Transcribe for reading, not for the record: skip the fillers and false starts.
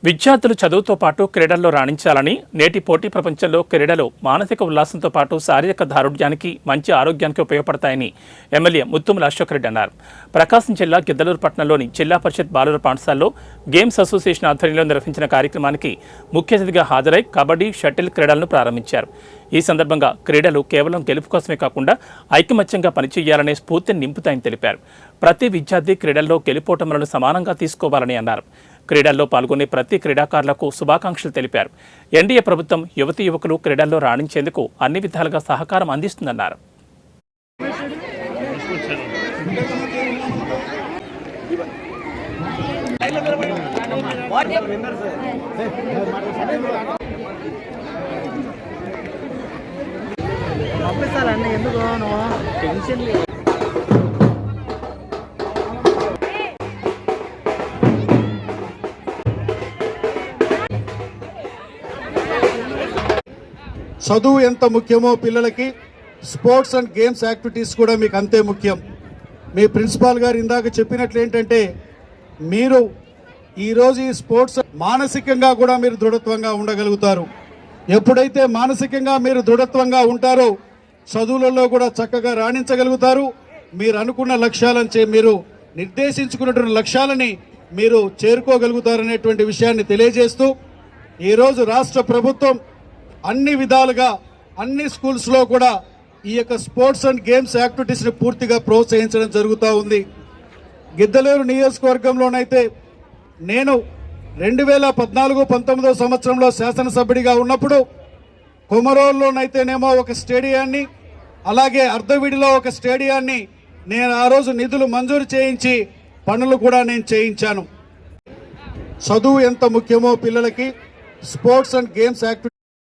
విద్యార్థులు చదువుతో పాటు క్రీడల్లో రాణించాలని, నేటి పోటీ ప్రపంచంలో క్రీడలు మానసిక ఉల్లాసంతో పాటు శారీరక దారుఢ్యానికి, మంచి ఆరోగ్యానికి ఉపయోగపడతాయని ఎమ్మెల్యే ముత్తుముల అశోక్ రెడ్డి అన్నారు. ప్రకాశం జిల్లా గిద్దలూరు పట్టణంలోని జిల్లా పరిషత్ బాలుర పాఠశాలలో గేమ్స్ అసోసియేషన్ ఆధ్వర్యంలో నిర్వహించిన కార్యక్రమానికి ముఖ్య అతిథిగా హాజరై కబడ్డీ, షటిల్ క్రీడలను ప్రారంభించారు. ఈ సందర్భంగా క్రీడలు కేవలం గెలుపు కోసమే కాకుండా ఐకమత్యంగా పనిచేయాలనే స్ఫూర్తిని నింపుతాయని తెలిపారు. ప్రతి విద్యార్థి క్రీడల్లో గెలుపోటములను సమానంగా తీసుకోవాలని అన్నారు. క్రీడల్లో పాల్గొనే ప్రతి క్రీడాకారులకు శుభాకాంక్షలు తెలిపారు. ఎన్డీఏ ప్రభుత్వం యువతీ యువకులు క్రీడల్లో రాణించేందుకు అన్ని విధాలుగా సహకారం అందిస్తుందన్నారు. చదువు ఎంత ముఖ్యమో పిల్లలకి స్పోర్ట్స్ అండ్ గేమ్స్ యాక్టివిటీస్ కూడా మీకు అంతే ముఖ్యం. మీ ప్రిన్సిపాల్ గారు ఇందాక చెప్పినట్లు ఏంటంటే, మీరు ఈరోజు ఈ స్పోర్ట్స్ మానసికంగా కూడా మీరు దృఢత్వంగా ఉండగలుగుతారు. ఎప్పుడైతే మానసికంగా మీరు దృఢత్వంగా ఉంటారో చదువులలో కూడా చక్కగా రాణించగలుగుతారు. మీరు అనుకున్న లక్ష్యాలని మీరు నిర్దేశించుకున్నటువంటి లక్ష్యాలని మీరు చేరుకోగలుగుతారనేటువంటి విషయాన్ని తెలియజేస్తూ, ఈరోజు రాష్ట్ర ప్రభుత్వం అన్ని విధాలుగా అన్ని స్కూల్స్లో కూడా ఈ యొక్క స్పోర్ట్స్ అండ్ గేమ్స్ యాక్టివిటీస్ని పూర్తిగా ప్రోత్సహించడం జరుగుతూ ఉంది. గిద్దలూరు నియోజకవర్గంలోనైతే నేను 2014-19 సంవత్సరంలో శాసనసభ్యుడిగా ఉన్నప్పుడు కొమరోల్లోనైతేనేమో ఒక స్టేడియాన్ని, అలాగే అర్ధవిడిలో ఒక స్టేడియాన్ని నేను ఆ రోజు నిధులు మంజూరు చేయించి పనులు కూడా నేను చేయించాను. చదువు ఎంత ముఖ్యమో పిల్లలకి స్పోర్ట్స్ అండ్ గేమ్స్ యాక్టివిటీ